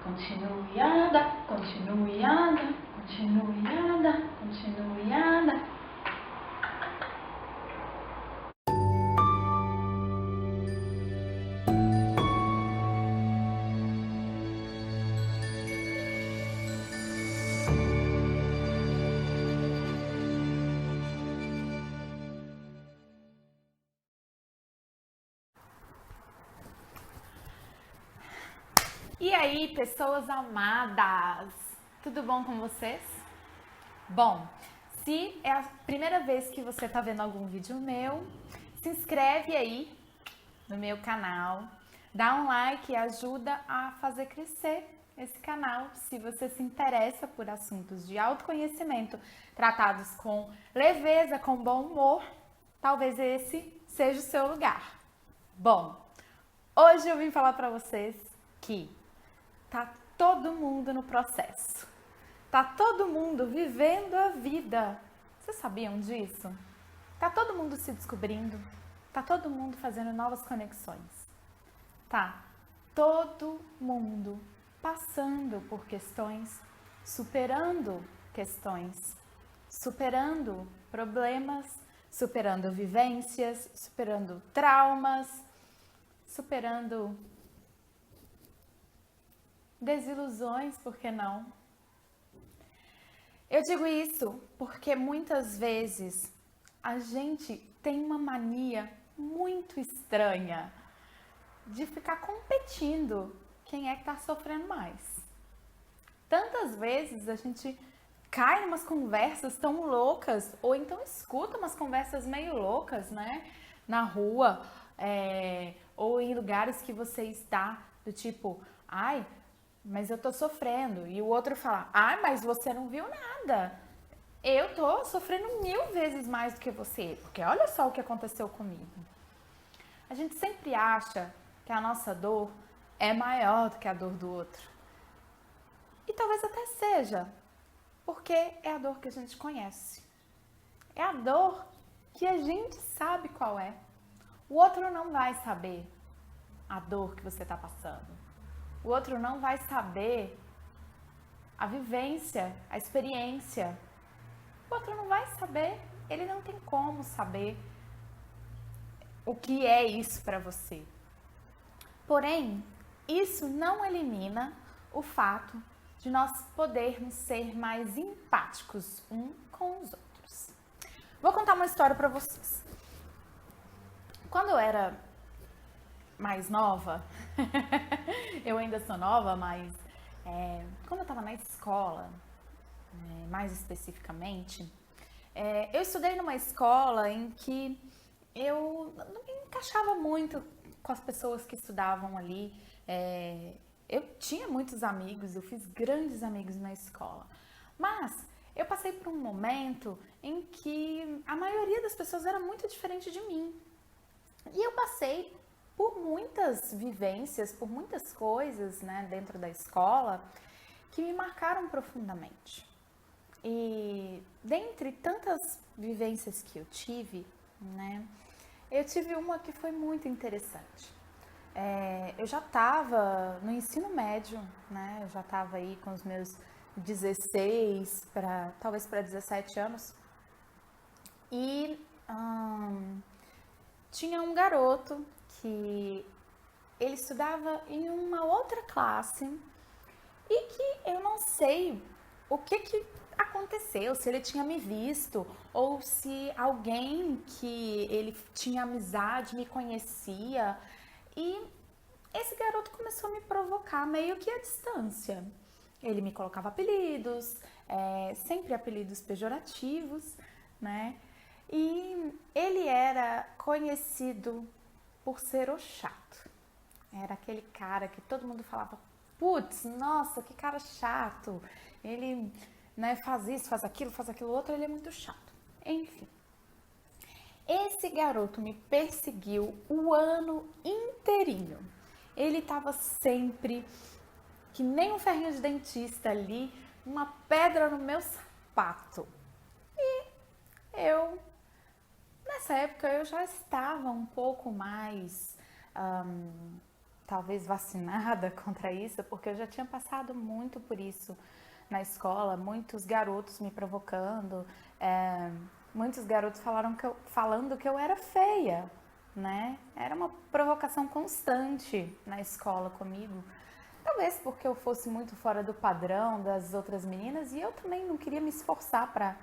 continue a andar, continue a andar, continue a andar, continue a andar. E aí, pessoas amadas, tudo bom com vocês? Bom, se é a primeira vez que você está vendo algum vídeo meu, se inscreve aí no meu canal, dá um like e ajuda a fazer crescer esse canal. Se você se interessa por assuntos de autoconhecimento tratados com leveza, com bom humor, talvez esse seja o seu lugar. Bom, hoje eu vim falar para vocês que tá todo mundo no processo. Tá todo mundo vivendo a vida. Vocês sabiam disso? Tá todo mundo se descobrindo. Tá todo mundo fazendo novas conexões. Tá todo mundo passando por questões, superando questões, superando problemas, superando vivências, superando traumas, superando desilusões, por que não? Eu digo isso porque muitas vezes a gente tem uma mania muito estranha de ficar competindo quem é que tá sofrendo mais. Tantas vezes a gente cai em umas conversas tão loucas, ou então escuta umas conversas meio loucas, né? Na rua, ou em lugares que você está, do tipo, ai, mas eu tô sofrendo. E o outro fala, mas você não viu nada. Eu tô sofrendo 1000 vezes mais do que você, porque olha só o que aconteceu comigo. A gente sempre acha que a nossa dor é maior do que a dor do outro. E talvez até seja, porque é a dor que a gente conhece. É a dor que a gente sabe qual é. O outro não vai saber a dor que você está passando. O outro não vai saber a vivência, a experiência. O outro não vai saber, ele não tem como saber o que é isso para você. Porém, isso não elimina o fato de nós podermos ser mais empáticos uns com os outros. Vou contar uma história para vocês. Quando eu era mais nova, eu ainda sou nova, mas quando eu estava na escola, mais especificamente, eu estudei numa escola em que eu não me encaixava muito com as pessoas que estudavam ali. Eu tinha muitos amigos, eu fiz grandes amigos na escola, mas eu passei por um momento em que a maioria das pessoas era muito diferente de mim. E eu passei por muitas vivências, por muitas coisas, né, dentro da escola que me marcaram profundamente. E dentre tantas vivências que eu tive, né, eu tive uma que foi muito interessante. Eu já estava no ensino médio, né, eu já estava aí com os meus 16 talvez para 17 anos. E tinha um garoto que ele estudava em uma outra classe e que eu não sei o que aconteceu, se ele tinha me visto ou se alguém que ele tinha amizade me conhecia. E esse garoto começou a me provocar meio que à distância. Ele me colocava apelidos, sempre apelidos pejorativos, né? E ele era conhecido por ser o chato. Era aquele cara que todo mundo falava, putz, nossa, que cara chato. Ele, né, faz isso, faz aquilo outro, ele é muito chato. Enfim. Esse garoto me perseguiu o ano inteirinho. Ele estava sempre, que nem um ferrinho de dentista ali, uma pedra no meu sapato. E nessa época eu já estava um pouco mais talvez vacinada contra isso, porque eu já tinha passado muito por isso na escola, muitos garotos me provocando, muitos garotos falando que eu era feia, né? Era uma provocação constante na escola comigo. Talvez porque eu fosse muito fora do padrão das outras meninas e eu também não queria me esforçar para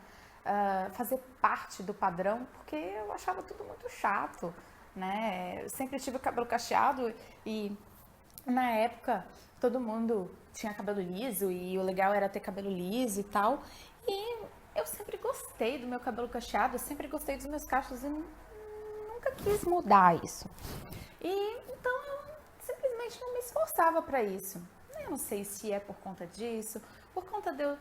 fazer parte do padrão, porque eu achava tudo muito chato, né? Eu sempre tive o cabelo cacheado e na época todo mundo tinha cabelo liso e o legal era ter cabelo liso e tal. E eu sempre gostei do meu cabelo cacheado, eu sempre gostei dos meus cachos e nunca quis mudar isso. E então eu simplesmente não me esforçava para isso. Eu não sei se é por conta disso, por conta de eu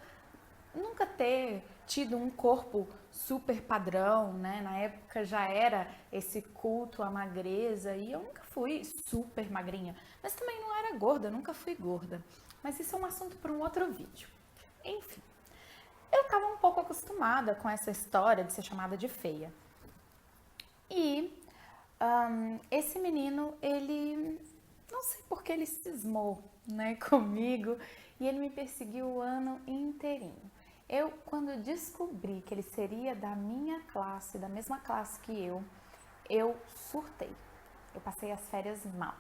nunca ter tido um corpo super padrão, né? Na época já era esse culto à magreza e eu nunca fui super magrinha, mas também não era gorda, nunca fui gorda. Mas isso é um assunto para um outro vídeo. Enfim, eu estava um pouco acostumada com essa história de ser chamada de feia. E esse menino, ele, não sei por que ele cismou, né, comigo e ele me perseguiu o ano inteirinho. Eu, quando descobri que ele seria da minha classe, da mesma classe que eu surtei. Eu passei as férias mal.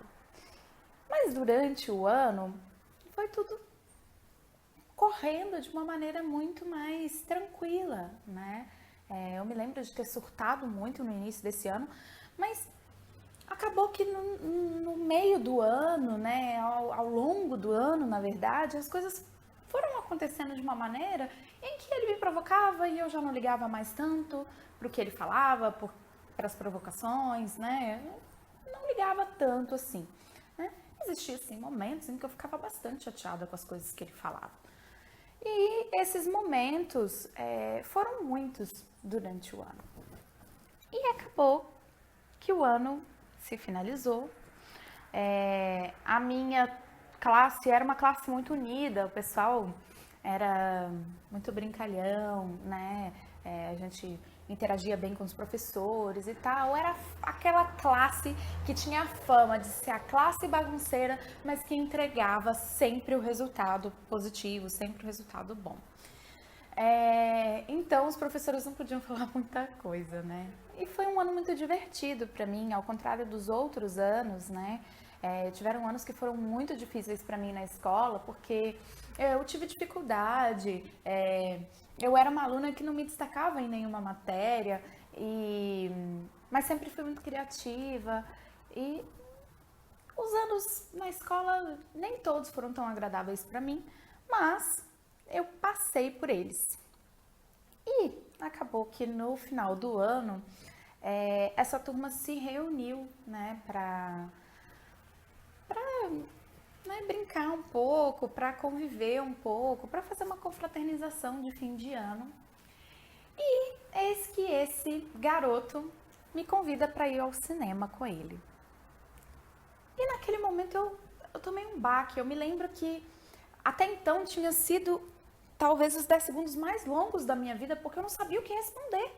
Mas durante o ano, foi tudo correndo de uma maneira muito mais tranquila, né? Eu me lembro de ter surtado muito no início desse ano, mas acabou que no meio do ano, né, ao longo do ano, na verdade, as coisas foram acontecendo de uma maneira em que ele me provocava e eu já não ligava mais tanto para o que ele falava, para as provocações, né? Eu não ligava tanto assim, né? Existiam, assim, momentos em que eu ficava bastante chateada com as coisas que ele falava. E esses momentos foram muitos durante o ano. E acabou que o ano se finalizou. A minha classe era uma classe muito unida, o pessoal era muito brincalhão, né? A gente interagia bem com os professores e tal. Era aquela classe que tinha a fama de ser a classe bagunceira, mas que entregava sempre o resultado positivo, sempre o resultado bom. Então, os professores não podiam falar muita coisa, né? E foi um ano muito divertido para mim, ao contrário dos outros anos, né? Tiveram anos que foram muito difíceis para mim na escola, porque eu tive dificuldade, eu era uma aluna que não me destacava em nenhuma matéria, mas sempre fui muito criativa. E os anos na escola, nem todos foram tão agradáveis para mim, mas eu passei por eles. E acabou que no final do ano, essa turma se reuniu, né, para brincar um pouco, para conviver um pouco, para fazer uma confraternização de fim de ano. E eis que esse garoto me convida para ir ao cinema com ele. E naquele momento eu tomei um baque. Eu me lembro que até então tinha sido talvez os 10 segundos mais longos da minha vida, porque eu não sabia o que responder,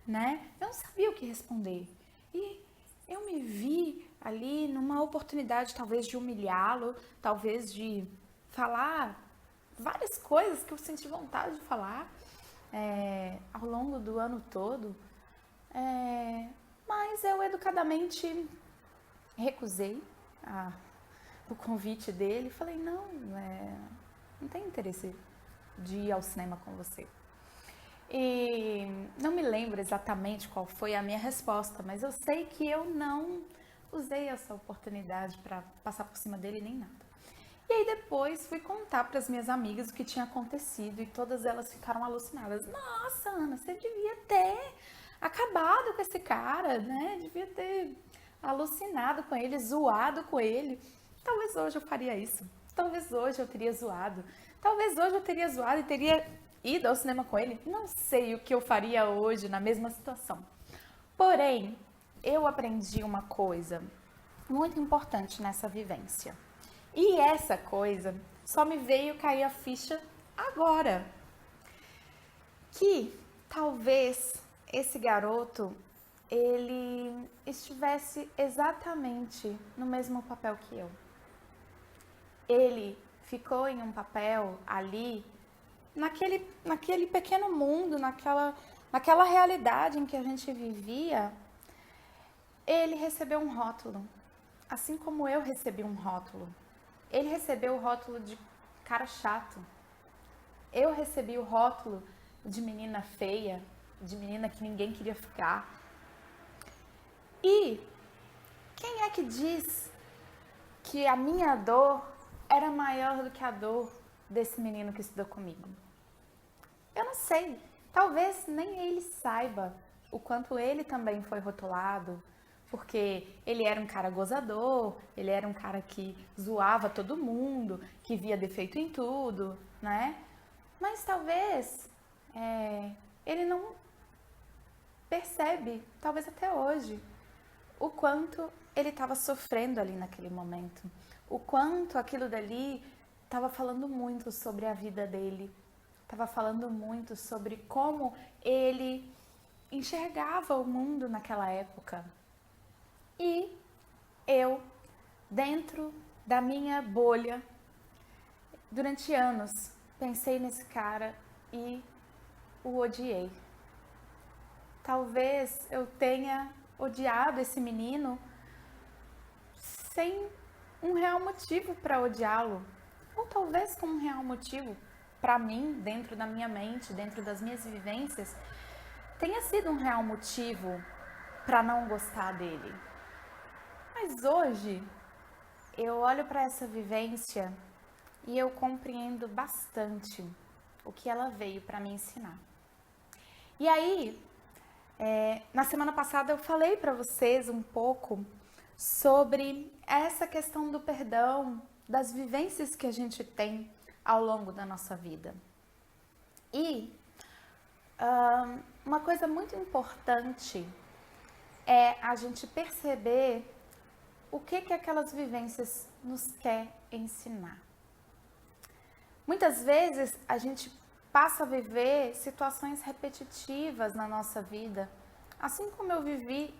né? Eu não sabia o que responder. E eu me vi ali numa oportunidade talvez de humilhá-lo, talvez de falar várias coisas que eu senti vontade de falar ao longo do ano todo, mas eu educadamente recusei o convite dele, falei, não tem interesse de ir ao cinema com você. E não me lembro exatamente qual foi a minha resposta, mas eu sei que eu não usei essa oportunidade para passar por cima dele nem nada. E aí depois fui contar para as minhas amigas o que tinha acontecido e todas elas ficaram alucinadas. Nossa, Ana, você devia ter acabado com esse cara, né? Devia ter alucinado com ele, zoado com ele. Talvez hoje eu faria isso. Talvez hoje eu teria zoado. Talvez hoje eu teria zoado e teria ido ao cinema com ele. Não sei o que eu faria hoje na mesma situação. Porém, eu aprendi uma coisa muito importante nessa vivência. E essa coisa só me veio cair a ficha agora. Que talvez esse garoto, ele estivesse exatamente no mesmo papel que eu. Ele ficou em um papel ali, naquele pequeno mundo, naquela realidade em que a gente vivia. Ele recebeu um rótulo, assim como eu recebi um rótulo. Ele recebeu o rótulo de cara chato. Eu recebi o rótulo de menina feia, de menina que ninguém queria ficar. E quem é que diz que a minha dor era maior do que a dor desse menino que estudou comigo? Eu não sei. Talvez nem ele saiba o quanto ele também foi rotulado, porque ele era um cara gozador, ele era um cara que zoava todo mundo, que via defeito em tudo, né? Mas talvez ele não percebe, talvez até hoje, o quanto ele estava sofrendo ali naquele momento, o quanto aquilo dali estava falando muito sobre a vida dele, estava falando muito sobre como ele enxergava o mundo naquela época. E eu, dentro da minha bolha, durante anos, pensei nesse cara e o odiei. Talvez eu tenha odiado esse menino sem um real motivo para odiá-lo. Ou talvez com um real motivo para mim, dentro da minha mente, dentro das minhas vivências, tenha sido um real motivo para não gostar dele. Mas hoje, eu olho para essa vivência e eu compreendo bastante o que ela veio para me ensinar. E aí, na semana passada eu falei para vocês um pouco sobre essa questão do perdão, das vivências que a gente tem ao longo da nossa vida. E uma coisa muito importante é a gente perceber o que aquelas vivências nos quer ensinar. Muitas vezes a gente passa a viver situações repetitivas na nossa vida, assim como eu vivi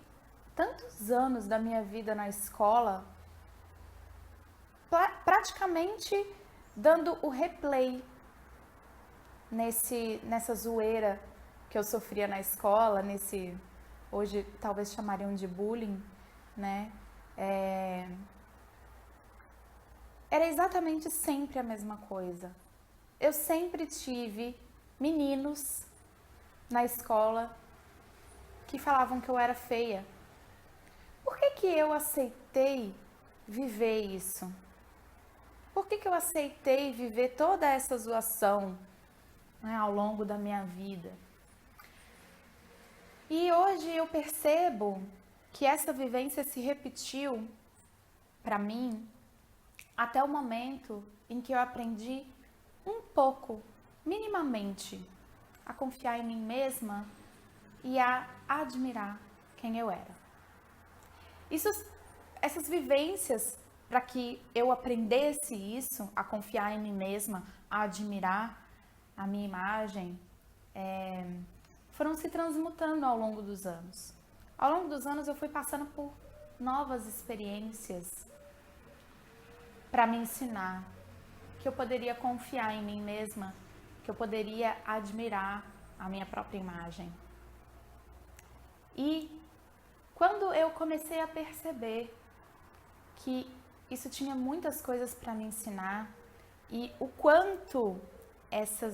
tantos anos da minha vida na escola, praticamente dando o replay nessa zoeira que eu sofria na escola, hoje talvez chamariam de bullying, né? Era exatamente sempre a mesma coisa. Eu sempre tive meninos na escola que falavam que eu era feia. Por que eu aceitei viver isso? Por que eu aceitei viver toda essa zoação, né, ao longo da minha vida? E hoje eu percebo que essa vivência se repetiu para mim até o momento em que eu aprendi um pouco, minimamente, a confiar em mim mesma e a admirar quem eu era. Essas vivências, para que eu aprendesse isso, a confiar em mim mesma, a admirar a minha imagem, foram se transmutando ao longo dos anos. Ao longo dos anos eu fui passando por novas experiências para me ensinar que eu poderia confiar em mim mesma, que eu poderia admirar a minha própria imagem. E quando eu comecei a perceber que isso tinha muitas coisas para me ensinar e o quanto essa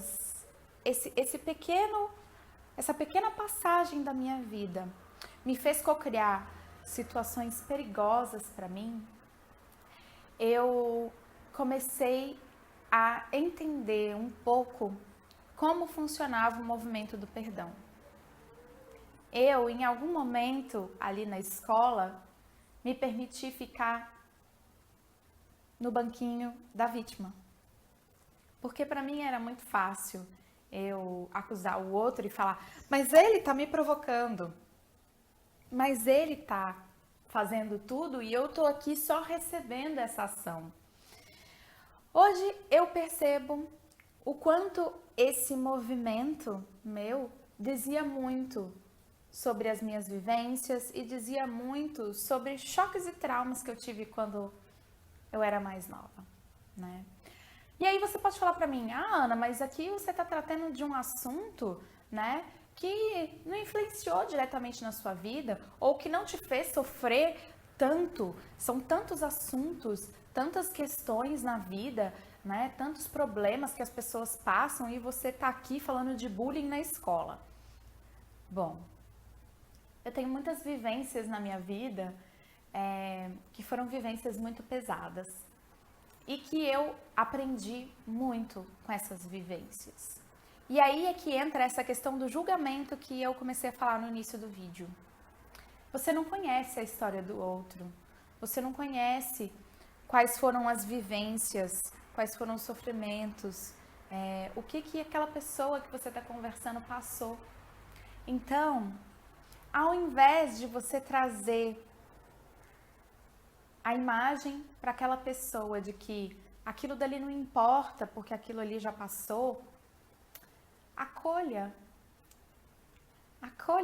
pequena passagem da minha vida me fez cocriar situações perigosas para mim, eu comecei a entender um pouco como funcionava o movimento do perdão. Eu, em algum momento ali na escola, me permiti ficar no banquinho da vítima. Porque para mim era muito fácil eu acusar o outro e falar, mas ele tá me provocando, mas ele tá fazendo tudo e eu tô aqui só recebendo essa ação. Hoje eu percebo o quanto esse movimento meu dizia muito sobre as minhas vivências e dizia muito sobre choques e traumas que eu tive quando eu era mais nova, né? E aí você pode falar pra mim, Ana, mas aqui você tá tratando de um assunto, né, que não influenciou diretamente na sua vida ou que não te fez sofrer tanto. São tantos assuntos, tantas questões na vida, né, tantos problemas que as pessoas passam e você tá aqui falando de bullying na escola. Bom, eu tenho muitas vivências na minha vida que foram vivências muito pesadas e que eu aprendi muito com essas vivências. E aí é que entra essa questão do julgamento que eu comecei a falar no início do vídeo. Você não conhece a história do outro, você não conhece quais foram as vivências, quais foram os sofrimentos, o que aquela pessoa que você está conversando passou. Então, ao invés de você trazer a imagem para aquela pessoa de que aquilo dali não importa porque aquilo ali já passou, acolha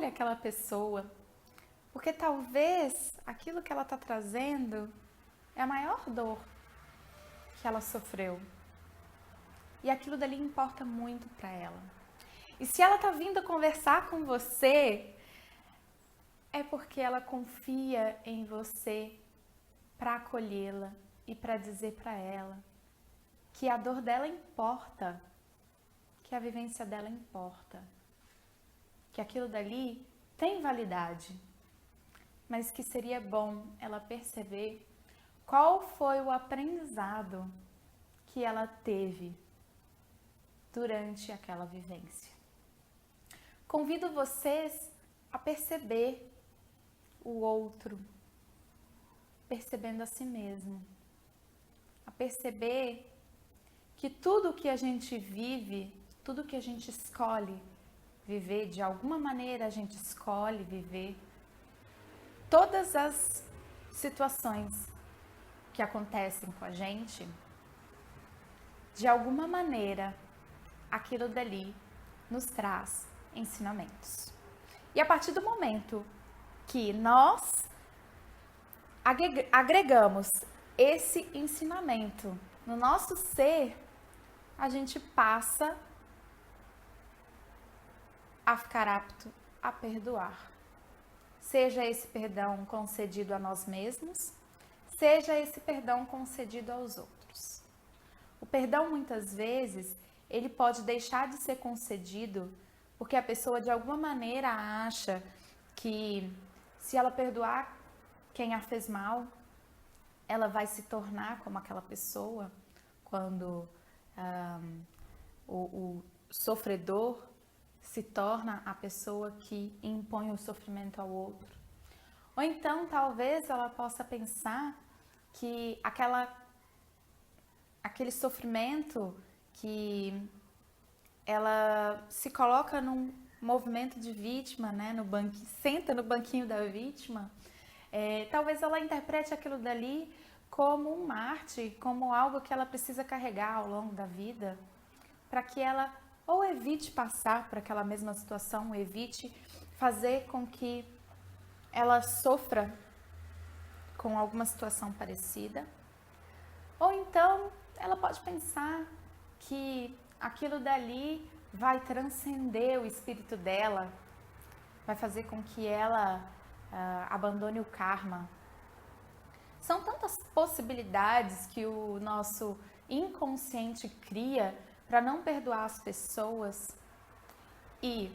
aquela pessoa, porque talvez aquilo que ela está trazendo é a maior dor que ela sofreu e aquilo dali importa muito para ela. E se ela está vindo conversar com você, é porque ela confia em você para acolhê-la e para dizer para ela que a dor dela importa, que a vivência dela importa, que aquilo dali tem validade, mas que seria bom ela perceber qual foi o aprendizado que ela teve durante aquela vivência. Convido vocês a perceber o outro, percebendo a si mesmo, a perceber que tudo que a gente vive, tudo que a gente escolhe viver, de alguma maneira a gente escolhe viver, todas as situações que acontecem com a gente, de alguma maneira, aquilo dali nos traz ensinamentos. E a partir do momento que nós agregamos esse ensinamento no nosso ser, a gente passa a ficar apto a perdoar. Seja esse perdão concedido a nós mesmos, seja esse perdão concedido aos outros. O perdão, muitas vezes, ele pode deixar de ser concedido porque a pessoa, de alguma maneira, acha que se ela perdoar quem a fez mal, ela vai se tornar como aquela pessoa quando o sofredor se torna a pessoa que impõe o sofrimento ao outro. Ou então, talvez ela possa pensar que aquele sofrimento que ela se coloca num movimento de vítima, né, senta no banquinho da vítima, talvez ela interprete aquilo dali como um mártir, como algo que ela precisa carregar ao longo da vida, para que ela ou evite passar por aquela mesma situação, evite fazer com que ela sofra com alguma situação parecida. Ou então ela pode pensar que aquilo dali vai transcender o espírito dela, vai fazer com que ela abandone o karma. São tantas possibilidades que o nosso inconsciente cria para não perdoar as pessoas, e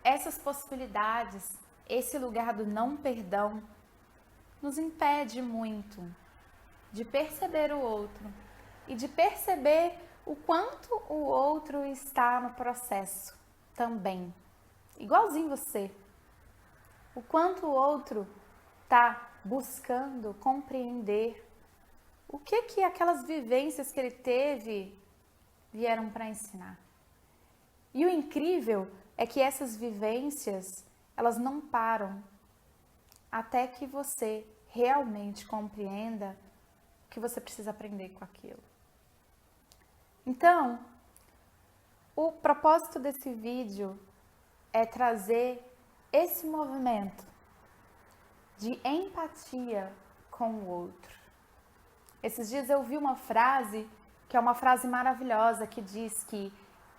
essas possibilidades, esse lugar do não perdão, nos impede muito de perceber o outro e de perceber o quanto o outro está no processo também, igualzinho você. O quanto o outro está buscando compreender o que aquelas vivências que ele teve vieram para ensinar. E o incrível é que essas vivências, elas não param até que você realmente compreenda o que você precisa aprender com aquilo. Então, o propósito desse vídeo é trazer esse movimento de empatia com o outro. Esses dias eu vi uma frase, que é uma frase maravilhosa, que diz que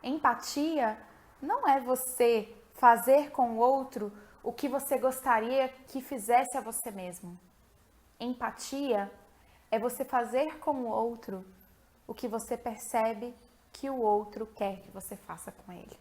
empatia não é você fazer com o outro o que você gostaria que fizesse a você mesmo. Empatia é você fazer com o outro o que você percebe que o outro quer que você faça com ele.